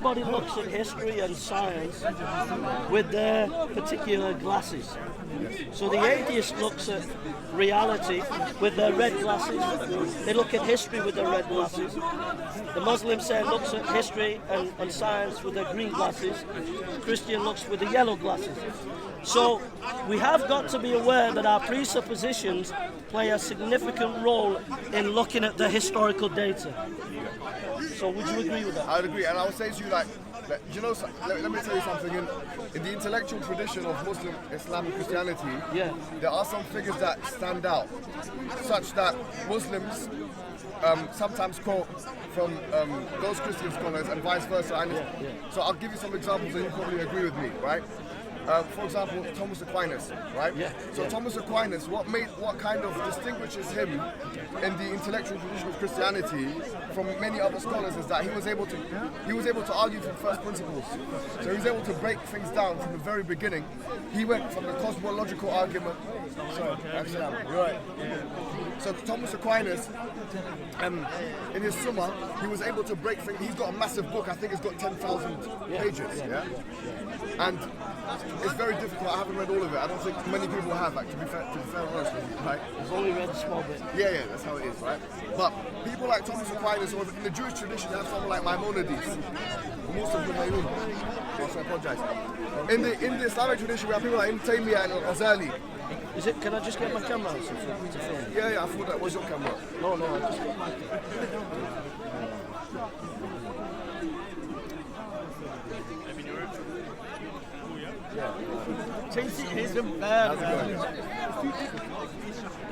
everybody looks at history and science with their particular glasses. So the atheist looks at reality with their red glasses. They look at history with their red glasses. The Muslim looks at history and science with their green glasses. The Christian looks with the yellow glasses. So we have got to be aware that our presuppositions play a significant role in looking at the historical data. So would you agree with that? I'd agree, and I would say to you, like, you know, let me tell you something. In the intellectual tradition of Muslim Islam and Christianity, there are some figures that stand out, such that Muslims sometimes quote from those Christian scholars and vice versa. So I'll give you some examples and you probably agree with me, right? For example, Thomas Aquinas, right? Thomas Aquinas, what kind of distinguishes him in the intellectual tradition of Christianity from many other scholars is that he was able to argue from first principles. So he was able to break things down from the very beginning. He went from the cosmological argument. So Thomas Aquinas, in his Summa, he was able to break things. He's got a massive book. I think it's got 10,000 pages. And it's very difficult. I haven't read all of it. I don't think many people have, like, to be fair honest with you, right? I've only read a small bit. Yeah, that's how it is, right? But people like Thomas Aquinas, or in the Jewish tradition, you have someone like Maimonides, I apologize. In the Islamic tradition, we have people like Ibn Taymiyyah and Ghazali. Can I just get my camera out to film? Yeah, I thought that was your camera. No, I just got my camera. Chase it is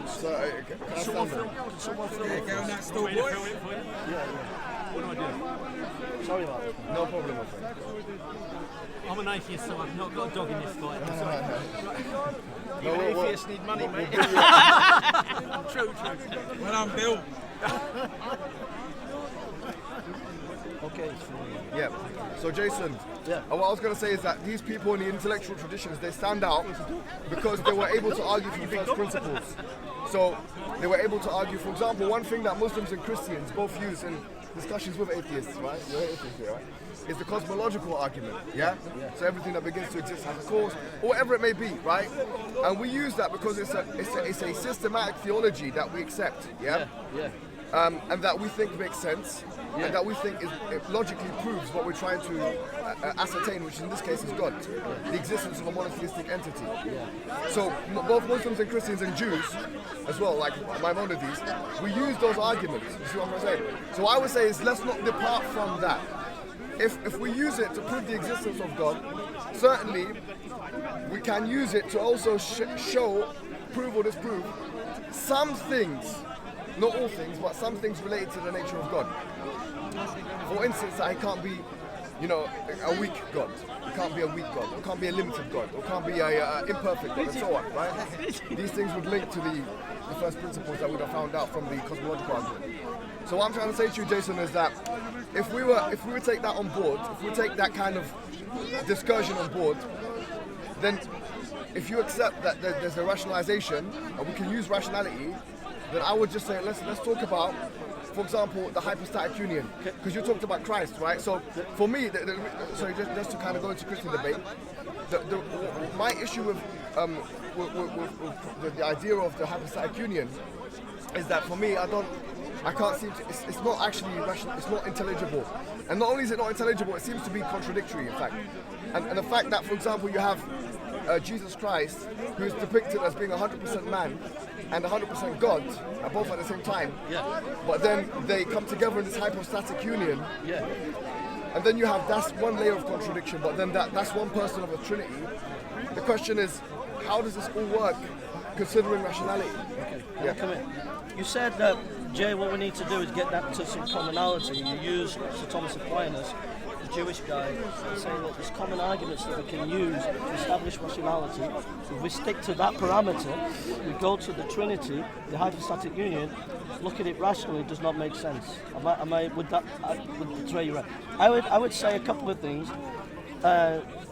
So, can someone film? Go on that store, boy. What do I do? Sorry about that. No problem, my friend. I'm an atheist, so I've not got a dog in this fight. No, atheists need money, mate. True. Well, I'm Bill. Okay. Yeah. So Jason, what I was going to say is that these people in the intellectual traditions, they stand out because they were able to argue from first principles. So they were able to argue, for example, one thing that Muslims and Christians both use in discussions with atheists, right? You're atheists here, right? Is the cosmological argument, So everything that begins to exist has a cause, or whatever it may be, right? And we use that because it's a systematic theology that we accept, and that we think makes sense, and that we think it logically proves what we're trying to ascertain, which in this case is God, the existence of a monotheistic entity. So both Muslims and Christians and Jews, as well, like Maimonides, we use those arguments. You see what I'm saying? So I would say is let's not depart from that. If we use it to prove the existence of God, certainly we can use it to also show, prove or disprove some things. Not all things, but some things related to the nature of God. For instance, that he can't be, a weak God. He can't be a weak God. Or can't be a limited God. Or can't be a imperfect God, and so on, right? These things would link to the first principles that we would have found out from the cosmological argument. So what I'm trying to say to you, Jason, is that if we would take that on board, if we take that kind of discussion on board, then if you accept that there's a rationalization, and we can use rationality, then I would just say let's talk about, for example, the hypostatic union, because you talked about Christ, right? So for me, just to kind of go into Christian debate, my issue with the idea of the hypostatic union is that for me, I can't seem to. It's not actually rational. It's not intelligible, and not only is it not intelligible, it seems to be contradictory, in fact. And the fact that, for example, you have Jesus Christ, who is depicted as being 100% man and 100% God, both at the same time. But then they come together in this hypostatic union. And then you have, that's one layer of contradiction, but then that's one person of a Trinity. The question is, how does this all work, considering rationality? Come in. You said that, Jay, what we need to do is get that to some commonality. You used Sir Thomas Aquinas, the Jewish guy, saying that there's common arguments that we can use to establish rationality. If we stick to that parameter, we go to the Trinity, the hypostatic union, look at it rationally, it does not make sense. Would betray you right? I would say a couple of things.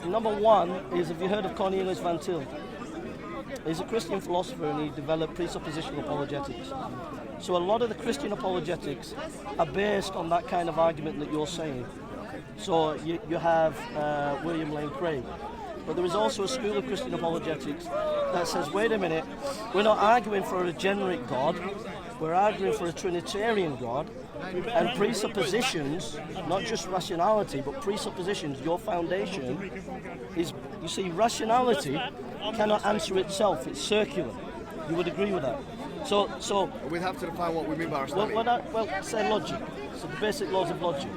Number one is, have you heard of Cornelius Van Til? He's a Christian philosopher and he developed presuppositional apologetics. So a lot of the Christian apologetics are based on that kind of argument that you're saying. So you have William Lane Craig. But there is also a school of Christian apologetics that says, wait a minute, we're not arguing for a generic God, we're arguing for a Trinitarian God, and presuppositions, not just rationality, but presuppositions, your foundation is, you see, rationality cannot answer itself, it's circular. You would agree with that? So we'd have to define what we mean by rationality. Well, say logic, so the basic laws of logic.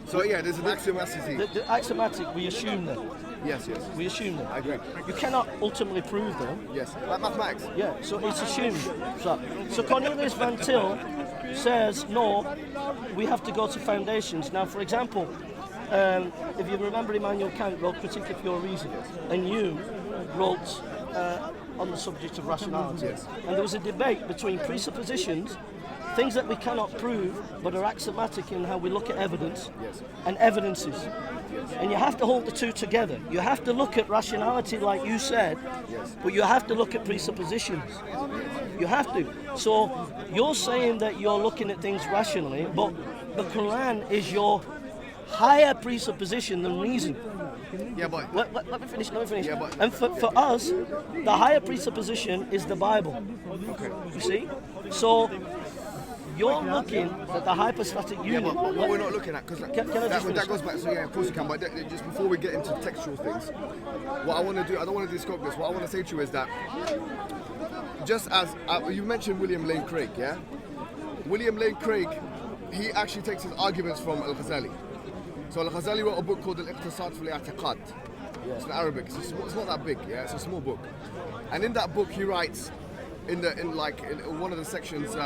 So yeah, there's an axiomaticity. The axiomatic, we assume them. Yes. We assume them. I agree. You cannot ultimately prove them. Yes, like mathematics. Yeah, so it's assumed. So Cornelius Van Til says, no, we have to go to foundations. Now, for example, if you remember, Immanuel Kant wrote Critique of Pure Reason, and you wrote on the subject of rationality. Yes. And there was a debate between presuppositions, things that we cannot prove but are axiomatic in how we look at evidence, Yes. and evidences. And you have to hold the two together. You have to look at rationality like you said, Yes. but you have to look at presuppositions. You have to. So you're saying that you're looking at things rationally, but the Quran is your higher presupposition than reason. Yeah, but Let me finish. Yeah, but- And for us, the higher presupposition is the Bible. okay. You see? So you're looking at the hypostatic Yeah, unit. but what we're not looking at, because Can I just finish? that goes back. So yeah, of course you can. But just before we get into textual things, what I want to do, I don't want to discuss this. What I want to say to you is that, just as you mentioned William Lane Craig, yeah, William Lane Craig, he actually takes his arguments from Al-Ghazali. So Al-Ghazali wrote a book called Al-Iqtisad fi al-I'tiqad. It's in Arabic. It's not that big. Yeah, it's a small book. And in that book, he writes in one of the sections.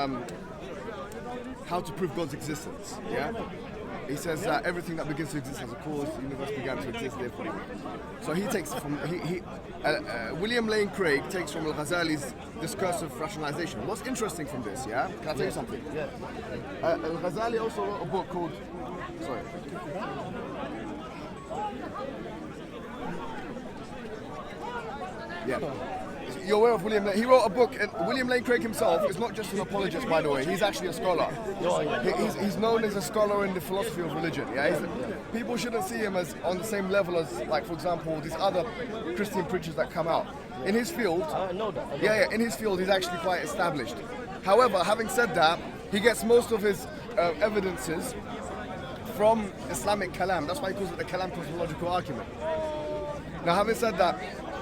How to prove God's existence, yeah? He says that everything that begins to exist as a cause, the universe began to exist, therefore. So he takes from, William Lane Craig takes from Al-Ghazali's discursive rationalization. What's interesting from this, yeah? Can I tell you something? Yeah. Al-Ghazali also wrote a book called, sorry. Yeah. You're aware of William Lane? He wrote a book, and William Lane Craig himself is not just an apologist, by the way. He's actually a scholar. He's known as a scholar in the philosophy of religion. Yeah, people shouldn't see him as on the same level as, like, for example, these other Christian preachers that come out. In his field, I know that. yeah, in his field, he's actually quite established. However, having said that, he gets most of his evidences from Islamic kalam. That's why he calls it the kalam cosmological argument. Now, having said that,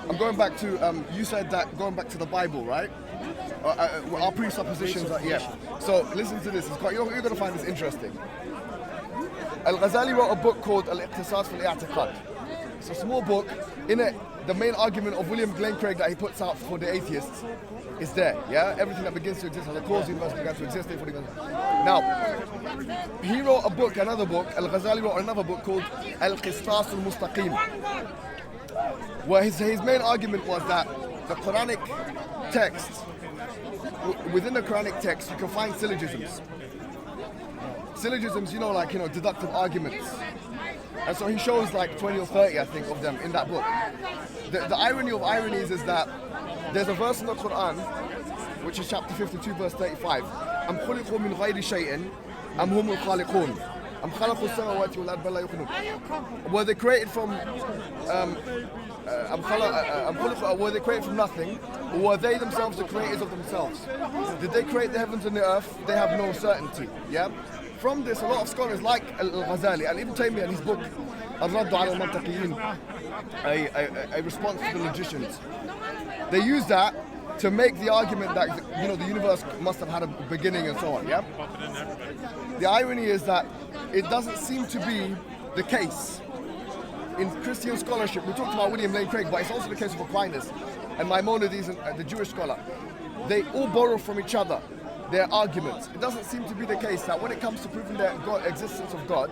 I'm going back to, you said that going back to the Bible, right? Our presuppositions are, yeah. So listen to this, you're going to find this interesting. Al-Ghazali wrote a book called Al-Iqtisad fi al-I'tiqad. It's a small book. In it, the main argument of William Lane Craig that he puts out for the atheists is there, yeah? Everything that begins to exist as a cause, the universe began to exist, therefore the universe. Now, he wrote another book, Al-Ghazali wrote another book called Al-Qistas al-Mustaqim, where his main argument was that the Quranic text, within the Quranic text, you can find syllogisms. Syllogisms, deductive arguments. And so he shows like 20 or 30, I think, of them in that book. The irony of ironies is that there's a verse in the Quran, which is chapter 52, verse 35. أَمْ خُلِقُوا مِنْ غَيْرِ شَيْءٍ أَمْ هُمُ الْخَالِقُونَ أَمْ خَلَقُوا السَّمَاوَاتِ وَالْأَرْضَ بَلْ لَا يُوقِنُونَ. Were they created from were they created from nothing, or were they themselves the creators of themselves? Did they create the heavens and the earth? They have no certainty. Yeah. From this, a lot of scholars like Al-Ghazali and Ibn Taymiyyah in his book Al-Radd ala al-Mantaqiyin, a response to the logicians, they use that to make the argument that the universe must have had a beginning and so on. Yeah. The irony is that it doesn't seem to be the case. In Christian scholarship, we talked about William Lane Craig, but it's also the case of Aquinas and Maimonides and the Jewish scholar. They all borrow from each other their arguments. It doesn't seem to be the case that when it comes to proving the existence of God,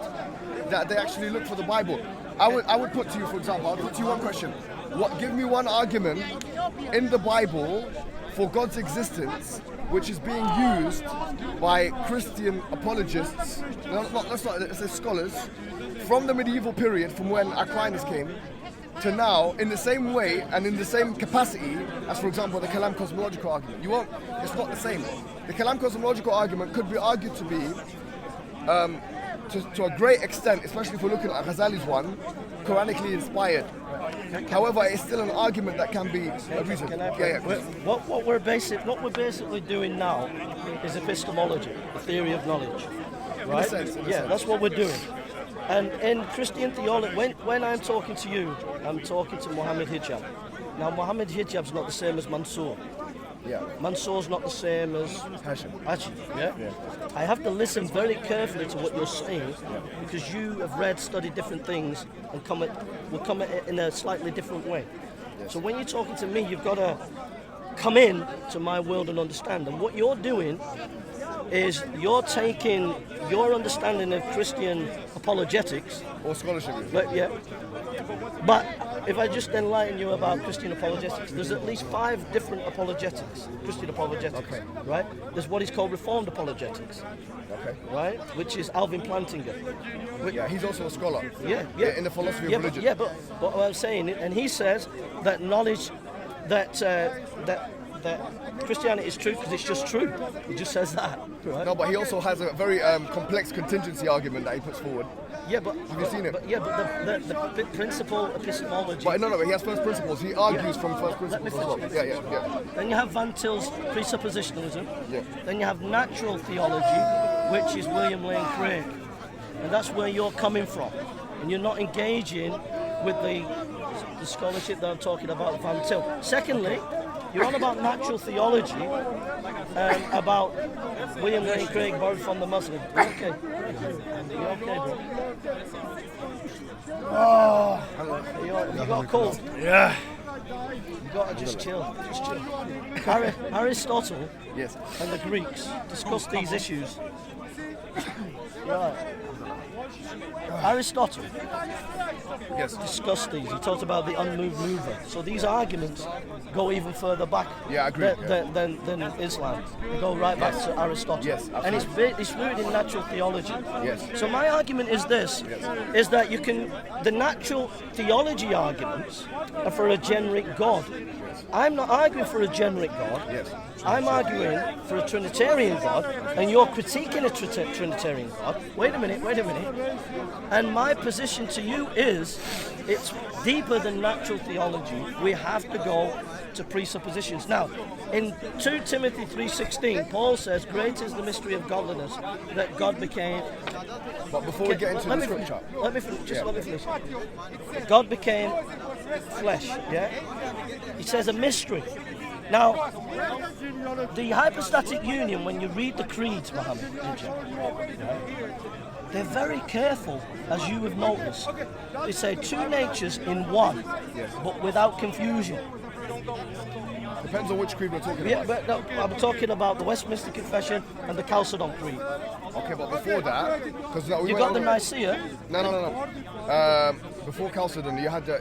that they actually look for the Bible. I would put to you, for example, I'll put to you one question. Give me one argument in the Bible for God's existence which is being used by Christian apologists, let's say scholars, from the medieval period, from when Aquinas came, to now, in the same way and in the same capacity as, for example, the Kalam cosmological argument. It's not the same. The Kalam cosmological argument could be argued to be to a great extent, especially if we're looking at Ghazali's one, Quranically inspired. However, it's still an argument that can be a reason. What we're basically doing now is epistemology, the theory of knowledge, right? In a sense. That's what we're doing. And in Christian theology, when I'm talking to you, I'm talking to Muhammad Hijab. Now, Muhammad Hijab's not the same as Mansour. Yeah. Mansour's not the same as Hashim. Yeah? I have to listen very carefully to what you're saying because you have read, studied different things and will come at it in a slightly different way. Yes. So when you're talking to me, you've got to come in to my world and understand. And what you're doing is you're taking your understanding of Christian apologetics. Or scholarship. But if I just enlighten you about Christian apologetics, there's at least 5 different apologetics, Christian apologetics, right? There's what is called Reformed apologetics, right? Which is Alvin Plantinga. He's also a scholar. In the philosophy of religion. But what I'm saying, and he says that knowledge, that Christianity is true because it's just true. He just says that. Right? No, but he also has a very complex contingency argument that he puts forward. Yeah, but have you seen it? But the principle epistemology. But no, he has first principles. He argues from first principles as well. Yeah. Then you have Van Til's presuppositionalism. Yeah. Then you have natural theology, which is William Lane Craig, and that's where you're coming from, and you're not engaging with the scholarship that I'm talking about, Van Til. Secondly, you're on about natural theology, about William Lane Craig borrowed from the Muslim. You okay? You okay, bro? Oh, you got a cold? Yeah. You got to just chill. Aristotle and the Greeks discussed these issues. Aristotle discussed these. He talked about the unmoved mover. So these arguments go even further back than Islam. They go right back to Aristotle. Yes, and it's rooted in natural theology. Yes. So my argument is this, is that the natural theology arguments are for a generic God. I'm not arguing for a generic God. Yes. I'm arguing for a Trinitarian God, and you're critiquing a Trinitarian God. Wait a minute. And my position to you is, it's deeper than natural theology. We have to go to presuppositions. Now, in 2 Timothy 3:16, Paul says, "Great is the mystery of godliness, that God became." But before we get into the scripture, let me finish. God became flesh. Yeah. He says a mystery. Now, the hypostatic union, when you read the creeds, Muhammad, they're very careful, as you have noticed. They say 2 natures in one, but without confusion. depends on which creed we're talking about. But no, I'm talking about the Westminster Confession and the Chalcedon Creed. Okay, but before that, because you got the Nicaea. No. Before Chalcedon, you had the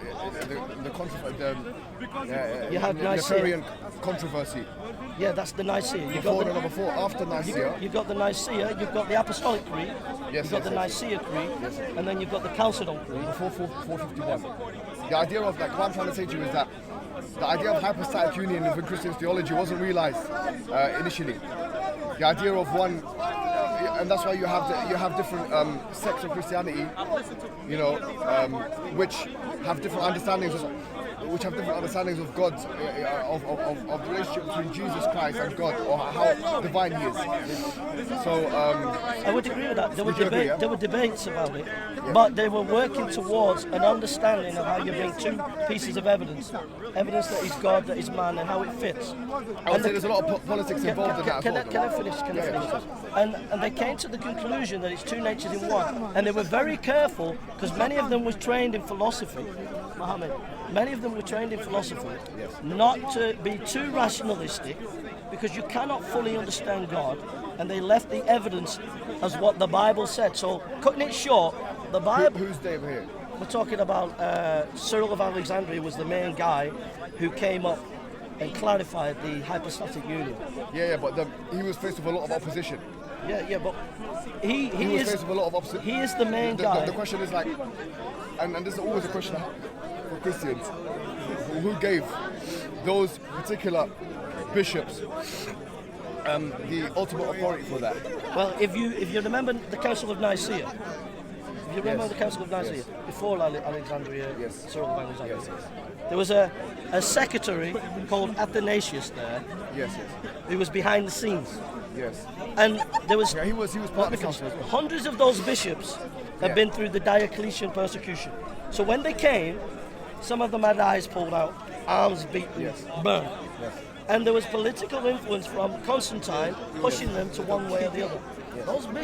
Nicarian controversy. Yeah, that's the Nicaea. After Nicaea. You've got the Nicaea, you've got the Apostolic Creed, you've got the Nicaea Creed, and then you've got the Chalcedon Creed. Before 451. The idea of, like, what I'm trying to say to you is that the idea of hypostatic union within Christian theology wasn't realized initially. The idea of one, and that's why you have different sects of Christianity, which have different understandings of God, of the relationship between Jesus Christ and God, or how divine He is. So I would agree with that. There were debates about it, but they were working towards an understanding of how you bring two pieces of evidence that He's God, that He's man, and how it fits. I would say there's a lot of politics involved in that as well. Can I finish? And they came to the conclusion that it's two natures in one, and they were very careful because many of them were trained in philosophy, Muhammad. Many of them were trained in philosophy, not to be too rationalistic, because you cannot fully understand God, and they left the evidence as what the Bible said. So, cutting it short, the Bible... Who's Dave here? We're talking about Cyril of Alexandria was the main guy who came up and clarified the hypostatic union. But he was faced with a lot of opposition. But he was faced with a lot of opposition. He is the main guy. The question is, like, and this is always a question for Christians, who gave those particular bishops the ultimate authority for that? Well, if you remember the Council of Nicaea, if you remember Yes. the Council of Nicaea, Yes. before Alexandria, Yes. Cyril of Alexandria, Yes, yes. there was a secretary called Athanasius there, Yes, yes, who was behind the scenes. yes. And there was Yeah, he was part of the council as well. hundreds of those bishops had Yeah. been through the Diocletian persecution. So when they came, some of them had eyes pulled out, arms beaten, Yes. burned. Yes. And there was political influence from Constantine pushing them to one way or the other. Those